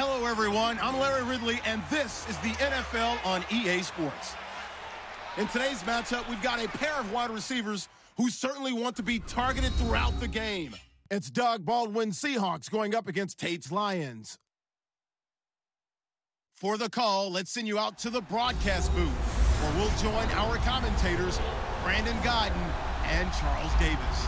Hello, everyone. I'm Larry Ridley, and this is the NFL on EA Sports. In today's matchup, we've got a pair of wide receivers who certainly want to be targeted throughout the game. It's Doug Baldwin's Seahawks going up against Tate's Lions. For the call, let's send you out to the broadcast booth, where we'll join our commentators, Brandon Godden and Charles Davis.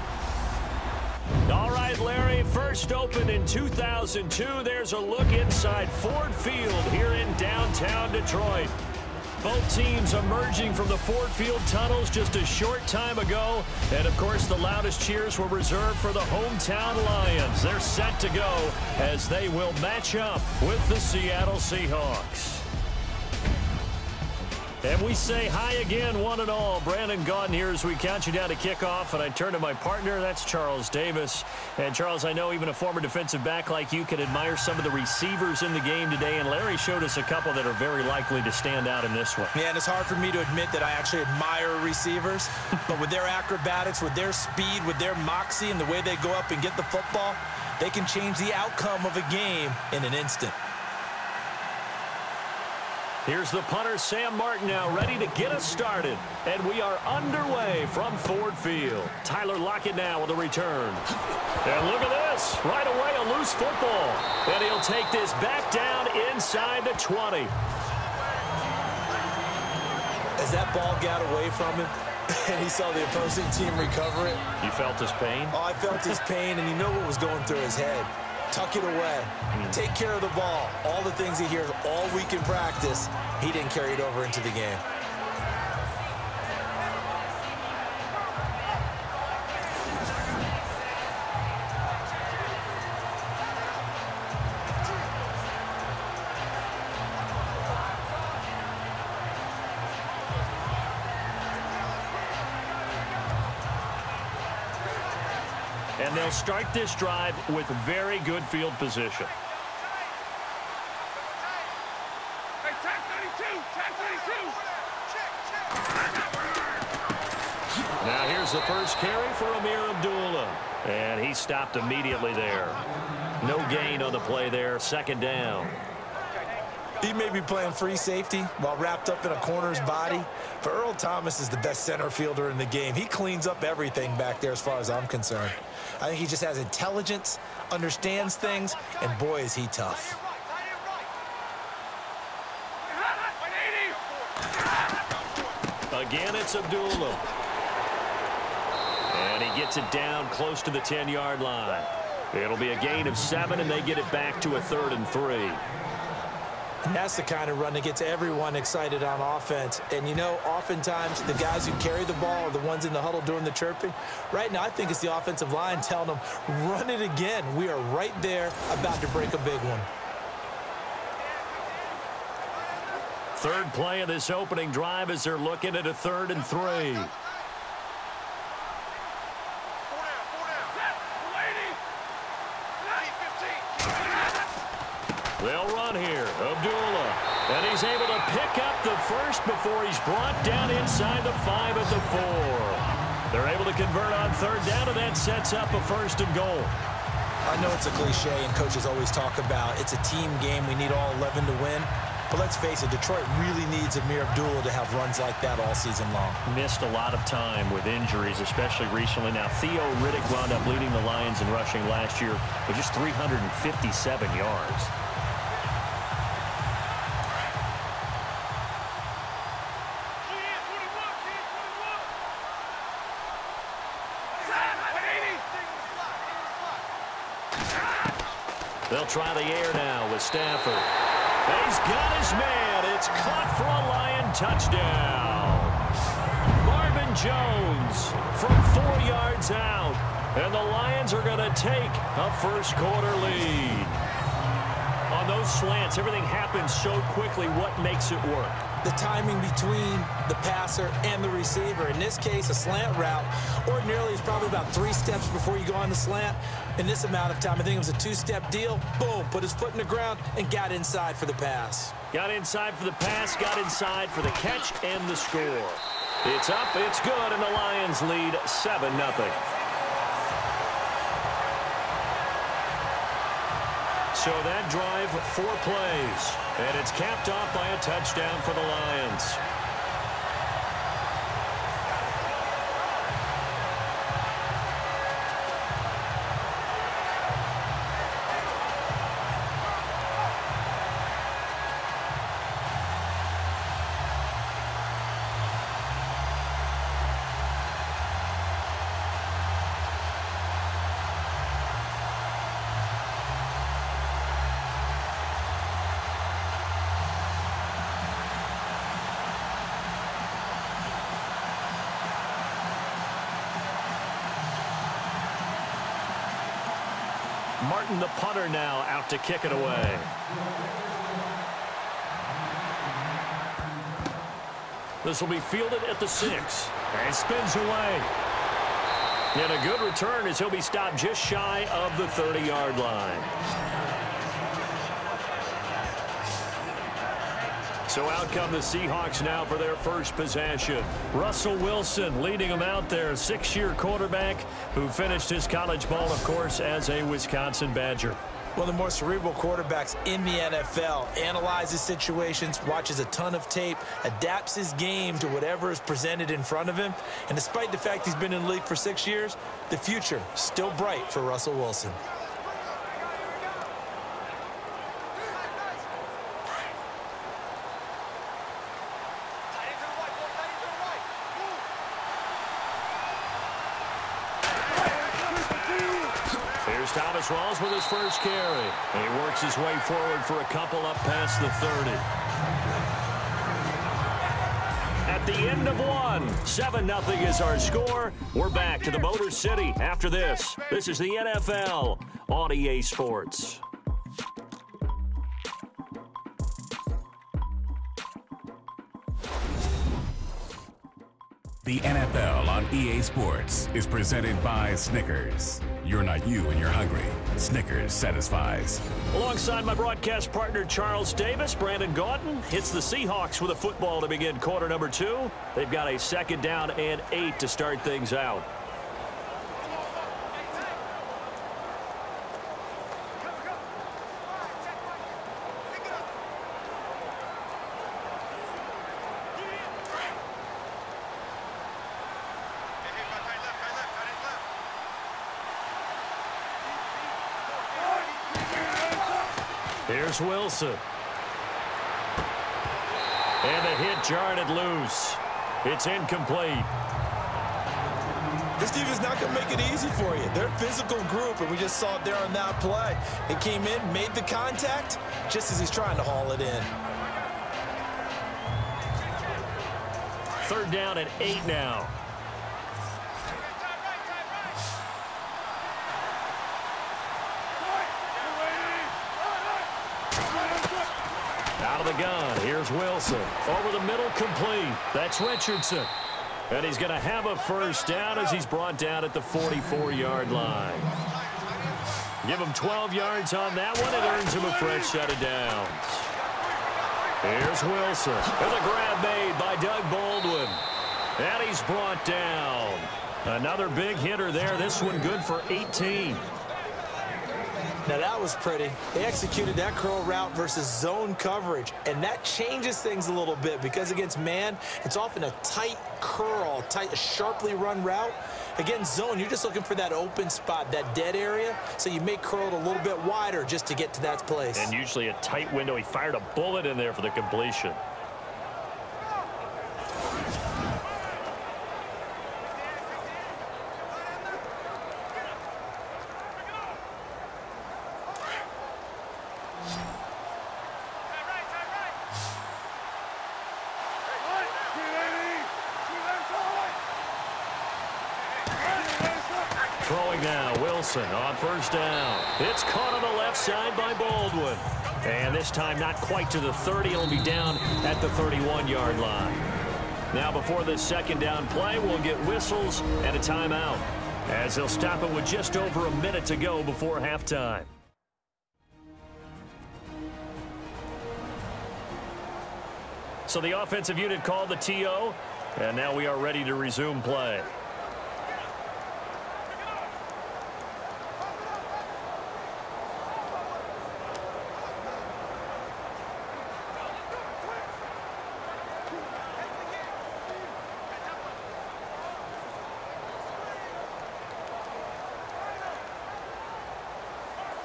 All right, Larry, first opened in 2002. There's a look inside Ford Field here in downtown Detroit. Both teams emerging from the Ford Field tunnels just a short time ago. And, of course, the loudest cheers were reserved for the hometown Lions. They're set to go as they will match up with the Seattle Seahawks. And we say hi again, one and all. Brandon Gaudin here as we count you down to kickoff. And I turn to my partner, that's Charles Davis. And, Charles, I know even a former defensive back like you can admire some of the receivers in the game today. And Larry showed us a couple that are very likely to stand out in this one. Yeah, and it's hard for me to admit that I actually admire receivers. But with their acrobatics, with their speed, with their moxie, and the way they go up and get the football, they can change the outcome of a game in an instant. Here's the punter, Sam Martin, now ready to get us started. And we are underway from Ford Field. Tyler Lockett now with a return. And look at this. Right away, a loose football. And he'll take this back down inside the 20. As that ball got away from him, and he saw the opposing team recover it. You felt his pain? Oh, I felt his pain, and you know what was going through his head. Tuck it away. Take care of the ball. All the things he hears all week in practice, he didn't carry it over into the game. And they'll start this drive with very good field position. Now here's the first carry for Amir Abdullah. And he stopped immediately there. No gain on the play there. Second down. He may be playing free safety while wrapped up in a corner's body, but Earl Thomas is the best center fielder in the game. He cleans up everything back there as far as I'm concerned. I think he just has intelligence, understands things, and boy, is he tough. Again, it's Abdullah. And he gets it down close to the 10-yard line. It'll be a gain of 7, and they get it back to a 3rd and 3. And that's the kind of run that gets everyone excited on offense. And, you know, oftentimes the guys who carry the ball are the ones in the huddle doing the chirping. Right now, I think it's the offensive line telling them, run it again. We are right there about to break a big one. Third play of this opening drive as they're looking at a 3rd and 3. They'll run here. Abdullah. And he's able to pick up the first before he's brought down inside the 5 at the 4. They're able to convert on 3rd down, and that sets up a 1st and goal. I know it's a cliche, and coaches always talk about it's a team game. We need all 11 to win. But let's face it, Detroit really needs Amir Abdullah to have runs like that all season long. Missed a lot of time with injuries, especially recently. Now, Theo Riddick wound up leading the Lions in rushing last year with just 357 yards. They'll try the air now with Stafford. And he's got his man. It's caught for a Lion touchdown. Marvin Jones from 4 yards out. And the Lions are going to take a first-quarter lead. On those slants, everything happens so quickly. What makes it work? The timing between the passer and the receiver. In this case, a slant route ordinarily is probably about 3 steps before you go on the slant. In this amount of time, I think it was a 2-step deal. Boom, put his foot in the ground and got inside for the pass. Got inside for the pass, got inside for the catch and the score. It's up, it's good, and the Lions lead 7-0. So that drive, 4 plays. And it's capped off by a touchdown for the Lions. Martin, the punter, now out to kick it away. This will be fielded at the 6. And spins away. And a good return as he'll be stopped just shy of the 30-yard line. So out come the Seahawks now for their first possession. Russell Wilson leading them out there, 6-year quarterback who finished his college ball, of course, as a Wisconsin Badger. One of the more cerebral quarterbacks in the NFL. Analyzes situations, watches a ton of tape, adapts his game to whatever is presented in front of him. And despite the fact he's been in the league for 6 years, the future still bright for Russell Wilson. Thomas Rawls with his first carry. And he works his way forward for a couple up past the 30. At the end of one, 7-0 is our score. We're back to the Motor City after this. This is the NFL on EA Sports. The NFL on EA Sports is presented by Snickers. You're not you when you're hungry. Snickers satisfies. Alongside my broadcast partner, Charles Davis, Brandon Gaudin hits the Seahawks with a football to begin quarter number 2. They've got a 2nd down and 8 to start things out. Here's Wilson. And the hit jarred it loose. It's incomplete. This defense is not going to make it easy for you. They're a physical group, and we just saw it there on that play. It came in, made the contact, just as he's trying to haul it in. 3rd down and 8 now. Out of the gun, here's Wilson. Over the middle, complete. That's Richardson. And he's going to have a first down as he's brought down at the 44-yard line. Give him 12 yards on that one. It earns him a fresh set of downs. Here's Wilson. There's a grab made by Doug Baldwin. And he's brought down. Another big hitter there. This one good for 18. Now that was pretty. They executed that curl route versus zone coverage, and that changes things a little bit because against man, it's often a tight curl, a sharply run route. Against zone, you're just looking for that open spot, that dead area, so you may curl it a little bit wider just to get to that place. And usually a tight window. He fired a bullet in there for the completion. Throwing now, Wilson on first down. It's caught on the left side by Baldwin. And this time not quite to the 30. It'll be down at the 31-yard line. Now before this 2nd down play, we'll get whistles and a timeout, as they'll stop it with just over a minute to go before halftime. So the offensive unit called the TO, and now we are ready to resume play.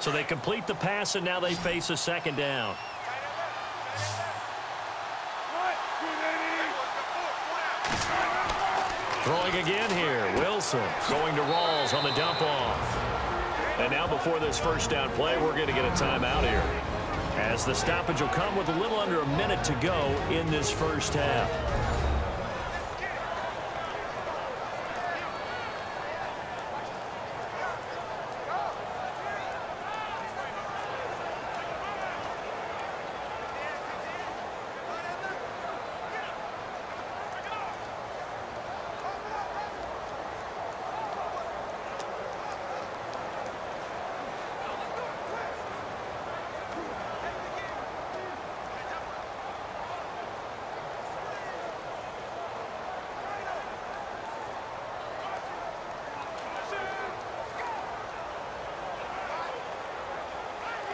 So they complete the pass, and now they face a second down. Throwing again here. Wilson going to Rawls on the dump off. And now before this first down play, we're going to get a timeout here, as the stoppage will come with a little under a minute to go in this first half.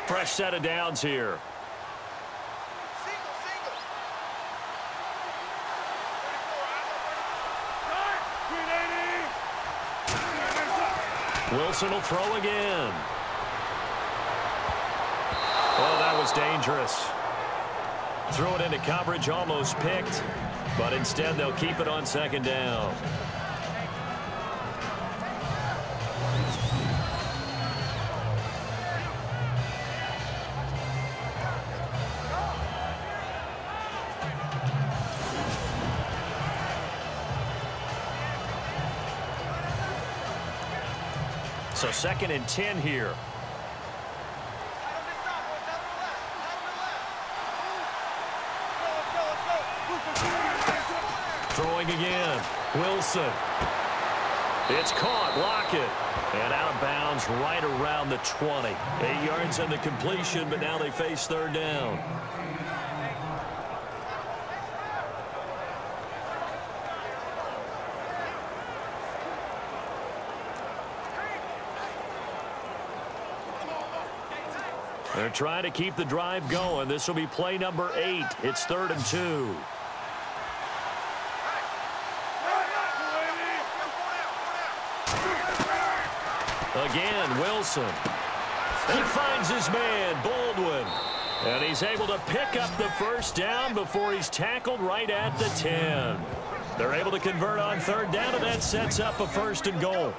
Fresh set of downs here. Wilson will throw again. Oh, that was dangerous. Threw it into coverage, almost picked, but instead they'll keep it on second down. So 2nd and 10 here. Throwing again. Wilson. It's caught. Lockett. And out of bounds right around the 20. 8 yards on the completion, but now they face third down. They're trying to keep the drive going. This will be play number 8. It's 3rd and 2. Again, Wilson. He finds his man, Baldwin. And he's able to pick up the first down before he's tackled right at the 10. They're able to convert on third down, and that sets up a 1st and goal.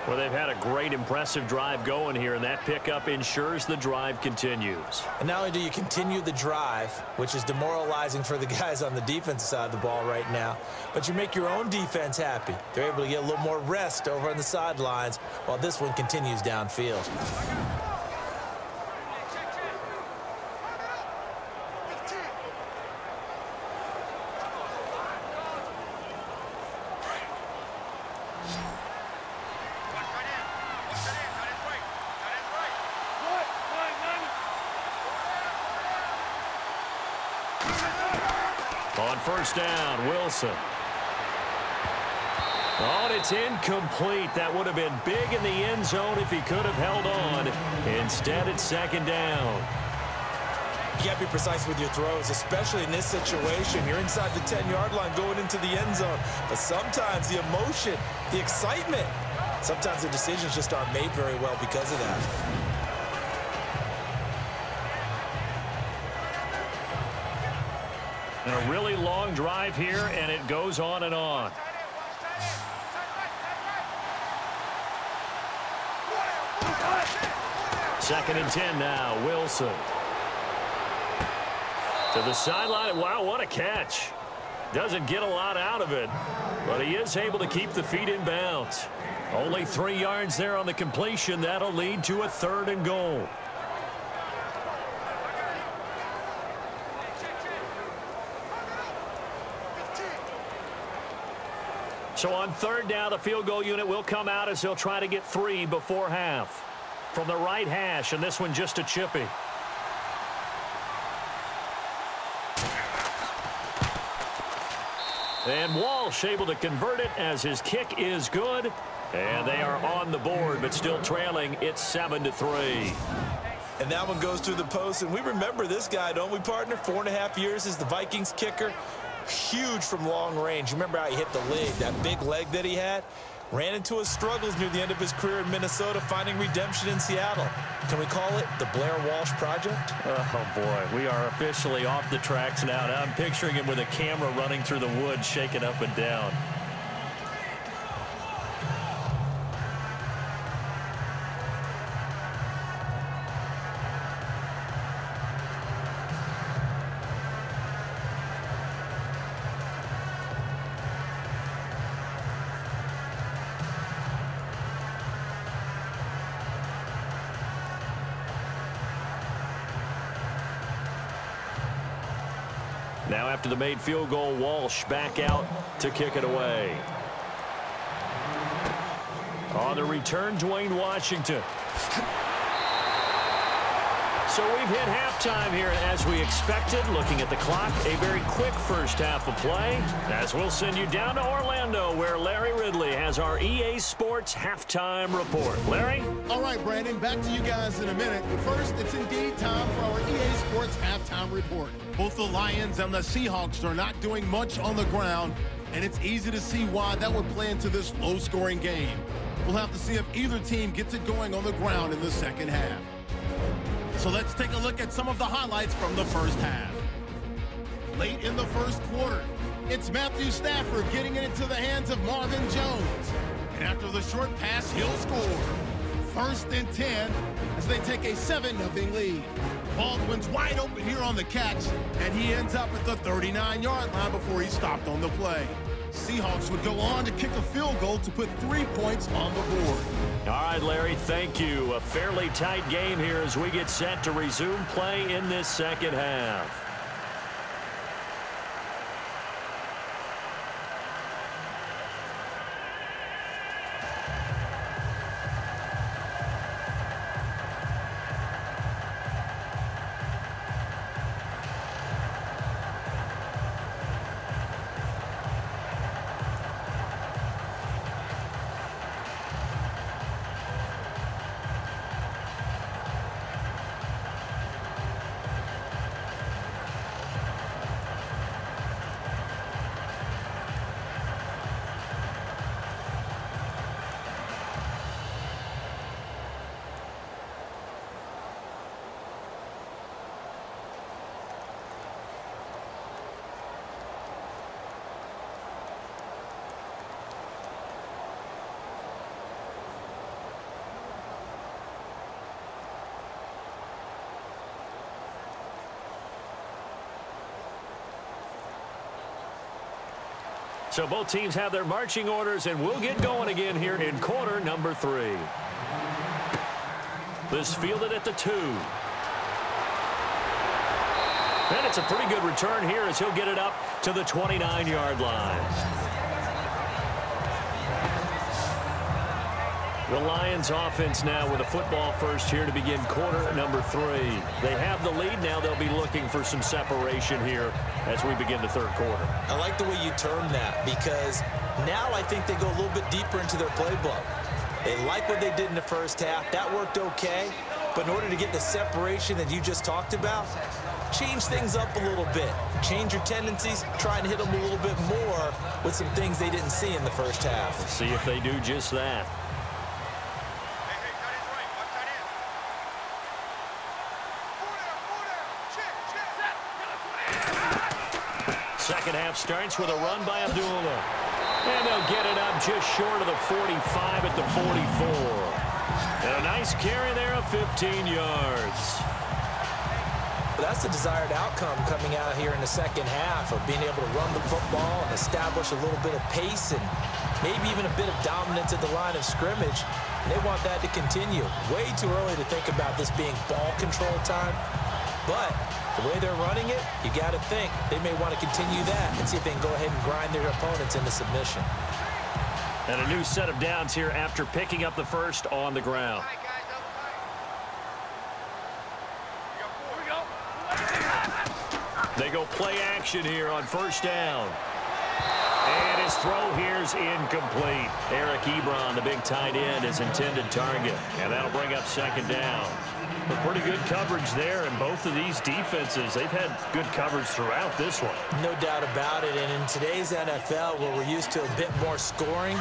Well, they've had a great, impressive drive going here, and that pickup ensures the drive continues. And not only do you continue the drive, which is demoralizing for the guys on the defensive side of the ball right now, but you make your own defense happy. They're able to get a little more rest over on the sidelines while this one continues downfield. On first down, Wilson. Oh, and it's incomplete. That would have been big in the end zone if he could have held on. Instead, it's second down. You got to be precise with your throws, especially in this situation. You're inside the 10-yard line going into the end zone. But sometimes the emotion, the excitement, sometimes the decisions just aren't made very well because of that. And a really long drive here, and it goes on and on. Second and 10 now, Wilson. To the sideline. Wow, what a catch. Doesn't get a lot out of it, but he is able to keep the feet in bounds. Only 3 yards there on the completion. That'll lead to a 3rd and goal. So on third down, the field goal unit will come out as they'll try to get 3 before half. From the right hash, and this one just a chippy. And Walsh able to convert it as his kick is good. And they are on the board, but still trailing. It's 7-3. And that one goes through the post. And we remember this guy, don't we, partner? 4.5 years as the Vikings kicker. Huge from long range. You remember how he hit the leg, that big leg that he had? Ran into his struggles near the end of his career in Minnesota, finding redemption in Seattle. Can we call it the Blair Walsh Project? Oh, boy. We are officially off the tracks now. Now I'm picturing him with a camera running through the woods, shaking up and down. Now after the made field goal, Walsh back out to kick it away. On the return, Dwayne Washington. So we've hit halftime here as we expected. Looking at the clock, a very quick first half of play. As we'll send you down to Orlando, where Larry Ridley has our EA Sports halftime report. Larry? All right, Brandon, back to you guys in a minute. First, it's indeed time for our EA Sports halftime report. Both the Lions and the Seahawks are not doing much on the ground, and it's easy to see why that would play into this low-scoring game. We'll have to see if either team gets it going on the ground in the second half. So let's take a look at some of the highlights from the first half. Late in the first quarter, it's Matthew Stafford getting it into the hands of Marvin Jones. And after the short pass, he'll score. First and 10 as they take a 7-0 lead. Baldwin's wide open here on the catch, and he ends up at the 39-yard line before he stopped on the play. Seahawks would go on to kick a field goal to put 3 points on the board. All right, Larry, thank you. A fairly tight game here as we get set to resume play in this second half. So both teams have their marching orders, and we'll get going again here in quarter number 3. This fielded at the 2. And it's a pretty good return here as he'll get it up to the 29-yard line. The Lions offense now with a football first here to begin quarter number 3. They have the lead now. They'll be looking for some separation here as we begin the third quarter. I like the way you term that, because now I think they go a little bit deeper into their playbook. They like what they did in the first half. That worked okay. But in order to get the separation that you just talked about, change things up a little bit. Change your tendencies. Try and hit them a little bit more with some things they didn't see in the first half. Let's see if they do just that. Second half starts with a run by Abdullah. And they'll get it up just short of the 45 at the 44. And a nice carry there of 15 yards. Well, that's the desired outcome coming out here in the second half, of being able to run the football and establish a little bit of pace and maybe even a bit of dominance at the line of scrimmage. And they want that to continue. Way too early to think about this being ball control time. But the way they're running it, you got to think they may want to continue that and see if they can go ahead and grind their opponents into submission. And a new set of downs here after picking up the first on the ground. They go play action here on first down. And his throw here's incomplete. Eric Ebron, the big tight end, his intended target. And that'll bring up second down. But pretty good coverage there, and both of these defenses, they've had good coverage throughout this one. No doubt about it. And in today's NFL, where we're used to a bit more scoring,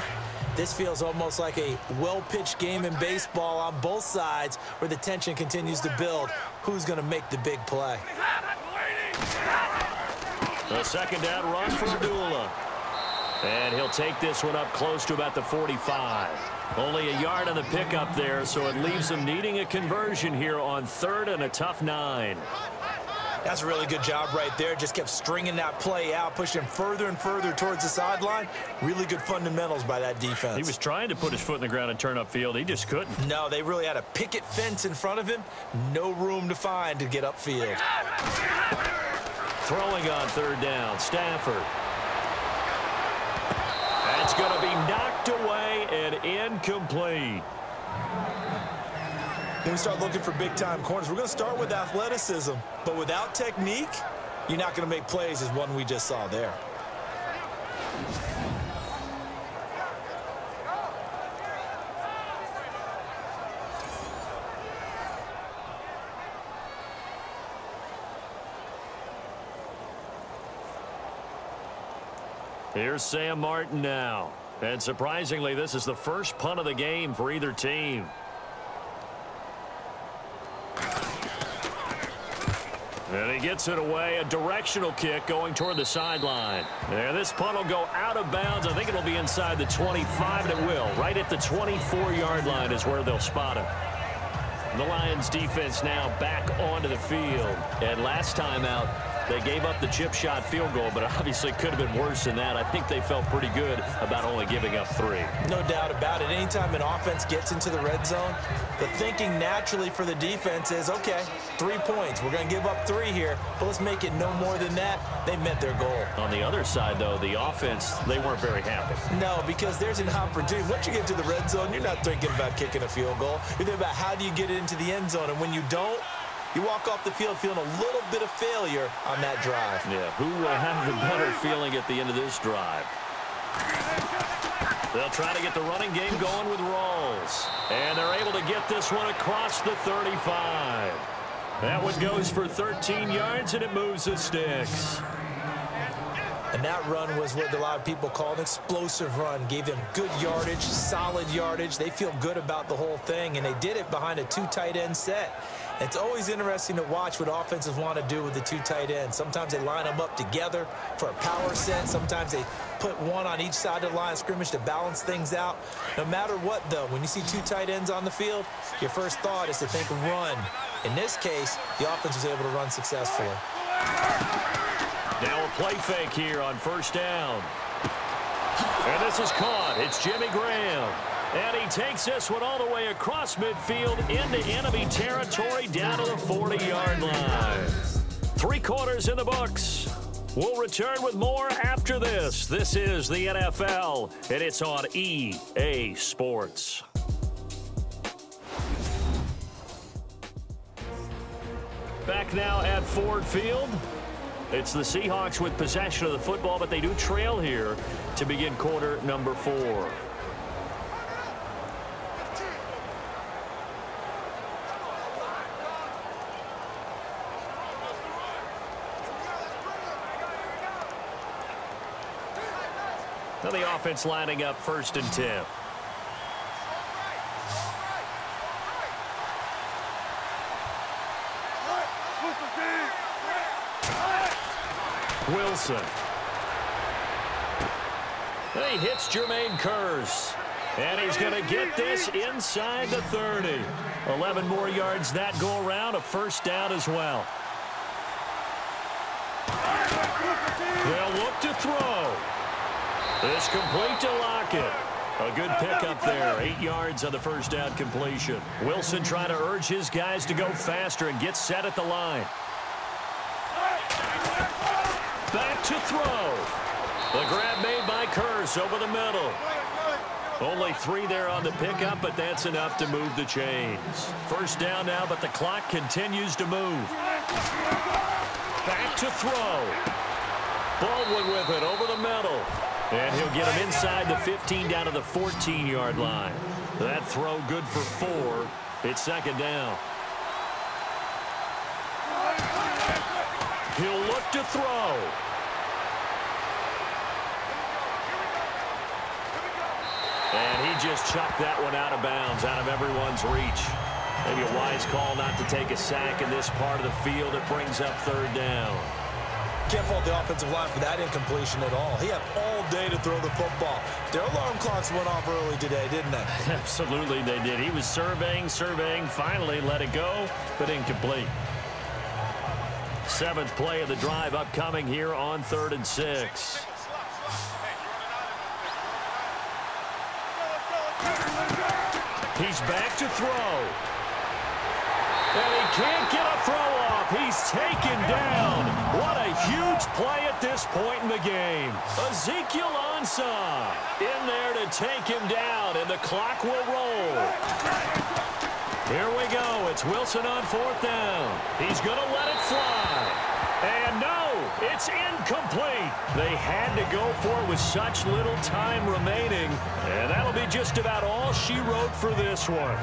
This feels almost like a well-pitched game in baseball on both sides where the tension continues to build. Who's going to make the big play? The second down run for Abdullah. And he'll take this one up close to about the 45. Only a yard on the pickup there, so it leaves him needing a conversion here on 3rd and a tough 9. That's a really good job right there. Just kept stringing that play out, pushing him further and further towards the sideline. Really good fundamentals by that defense. He was trying to put his foot in the ground and turn upfield. He just couldn't. No, they really had a picket fence in front of him. No room to find to get upfield. Throwing on 3rd down, Stafford. That's going to be knocked away and incomplete. When we start looking for big-time corners, we're going to start with athleticism. But without technique, you're not going to make plays as one we just saw there. Here's Sam Martin now. And surprisingly, this is the first punt of the game for either team. And he gets it away, a directional kick going toward the sideline. And this punt will go out of bounds. I think it'll be inside the 25, and it will. Right at the 24-yard line is where they'll spot him. The Lions defense now back onto the field. And last time out, they gave up the chip shot field goal, but obviously could have been worse than that. I think they felt pretty good about only giving up 3. No doubt about it. Anytime an offense gets into the red zone, the thinking naturally for the defense is, okay, 3 points. We're going to give up 3 here, but let's make it no more than that. They met their goal. On the other side, though, the offense, they weren't very happy. No, because there's an opportunity. Once you get to the red zone, you're not thinking about kicking a field goal. You're thinking about how do you get it into the end zone, and when you don't, you walk off the field feeling a little bit of failure on that drive. Yeah, who will have the better feeling at the end of this drive? They'll try to get the running game going with Rawls. And they're able to get this one across the 35. That one goes for 13 yards, and it moves the sticks. And that run was what a lot of people call an explosive run. Gave them good yardage, solid yardage. They feel good about the whole thing, and they did it behind a 2 tight end set. It's always interesting to watch what offenses want to do with the 2 tight ends. Sometimes they line them up together for a power set. Sometimes they put one on each side of the line of scrimmage to balance things out. No matter what, though, when you see 2 tight ends on the field, your first thought is to think run. In this case, the offense was able to run successfully. Now a play fake here on 1st down. And this is caught. It's Jimmy Graham. And he takes this one all the way across midfield into enemy territory down to the 40-yard line. 3 quarters in the books. We'll return with more after this. This is the NFL, and it's on EA Sports. Back now at Ford Field. It's the Seahawks with possession of the football, but they do trail here to begin quarter number 4. Now the offense lining up 1st and 10. Wilson. He hits Jermaine Kearse. And he's going to get this inside the 30. 11 more yards that go around, a 1st down as well. They'll look to throw. This complete to Lockett. A good pickup there. 8 yards on the 1st down completion. Wilson trying to urge his guys to go faster and get set at the line. Back to throw. The grab made by Kearse over the middle. Only 3 there on the pickup, but that's enough to move the chains. 1st down now, but the clock continues to move. Back to throw. Baldwin with it over the middle. And he'll get him inside the 15 down to the 14-yard line. That throw good for 4. It's 2nd down. He'll look to throw. just chucked that one out of bounds, out of everyone's reach. Maybe a wise call not to take a sack in this part of the field. It brings up third down. Can't fault the offensive line for that incompletion at all. He had all day to throw the football. Their alarm clocks went off early today, didn't they? Absolutely they did. He was surveying, finally let it go, but incomplete. 7th play of the drive upcoming here on 3rd and 6. He's back to throw. And he can't get a throw off. He's taken down. What a huge play at this point in the game. Ezekiel Ansah in there to take him down, and the clock will roll. Here we go. It's Wilson on 4th down. He's going to let it fly. And no, it's incomplete. They had to go for it with such little time remaining. And that'll be just about all she wrote for this one.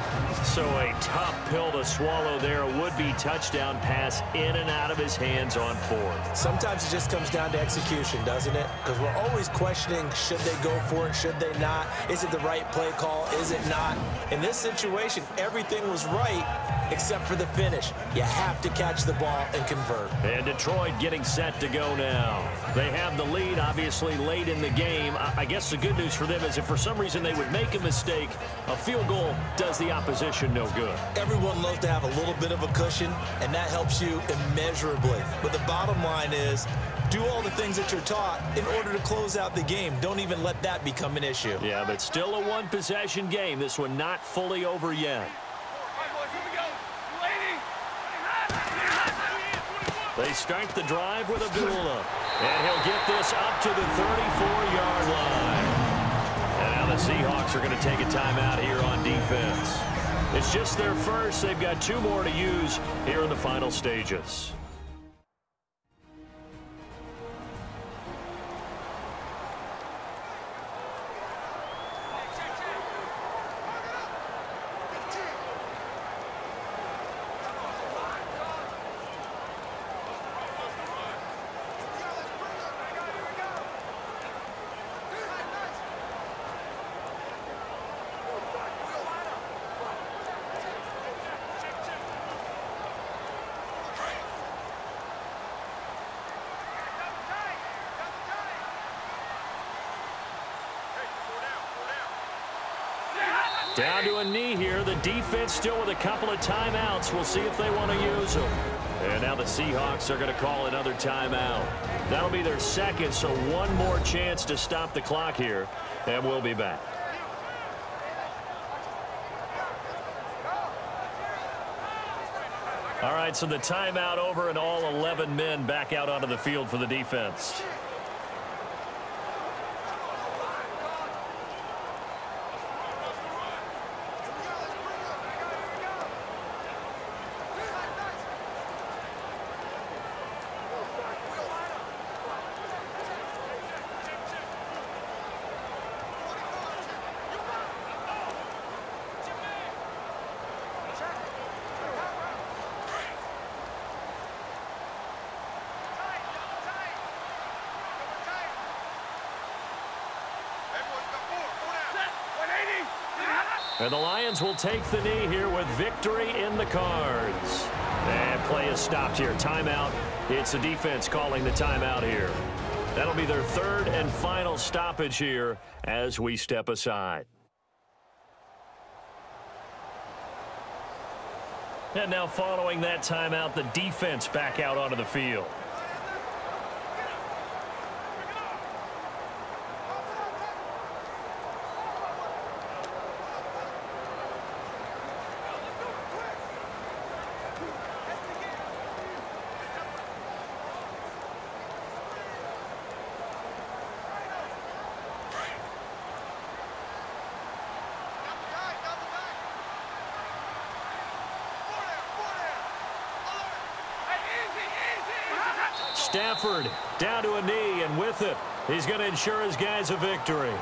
So a tough pill to swallow there. A would-be touchdown pass in and out of his hands on 4th. Sometimes it just comes down to execution, doesn't it? Because we're always questioning, should they go for it, should they not? Is it the right play call, is it not? In this situation, everything was right except for the finish. You have to catch the ball and convert. And Detroit getting set to go now. They have the lead, obviously, late in the game. I guess the good news for them is if for some reason they would make a mistake, a field goal does the opposition no good. Everyone loves to have a little bit of a cushion, and that helps you immeasurably. But the bottom line is, do all the things that you're taught in order to close out the game. Don't even let that become an issue. Yeah, but still a one-possession game. This one not fully over yet. They start the drive with Abdullah. And he'll get this up to the 34-yard line. And now the Seahawks are going to take a timeout here on defense. It's just their first. They've got 2 more to use here in the final stages. Down to a knee here. The defense still with a couple of timeouts. We'll see if they want to use them. And now the Seahawks are going to call another timeout. That'll be their second, so one more chance to stop the clock here. And we'll be back. All right, so the timeout over and all 11 men back out onto the field for the defense. And the Lions will take the knee here with victory in the cards. And play is stopped here. Timeout. It's the defense calling the timeout here. That'll be their 3rd and final stoppage here as we step aside. And now following that timeout, the defense back out onto the field. Stafford down to a knee, and with it, he's going to ensure his guys a victory.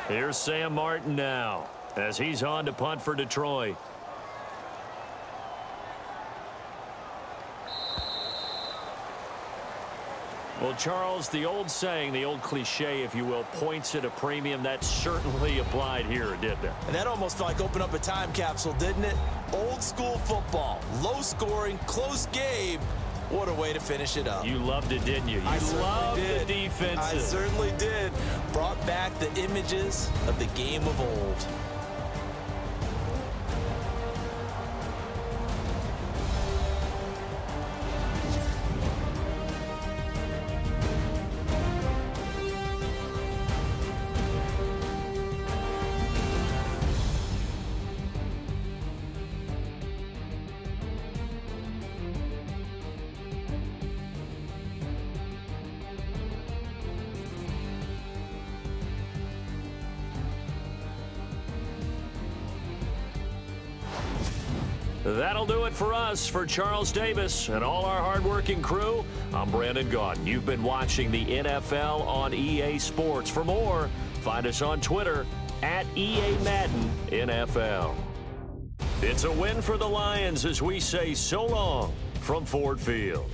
Here's Sam Martin now as he's on to punt for Detroit. Well, Charles, the old saying, the old cliche, if you will, points at a premium, that certainly applied here, didn't it? And that almost felt like opened up a time capsule, didn't it? Old school football, low scoring, close game. What a way to finish it up. You loved it, didn't you? You loved the defenses. I certainly did. Brought back the images of the game of old. That'll do it for us. For Charles Davis and all our hardworking crew, I'm Brandon Gaudin. You've been watching the NFL on EA Sports. For more, find us on Twitter at EA Madden NFL. It's a win for the Lions as we say so long from Ford Field.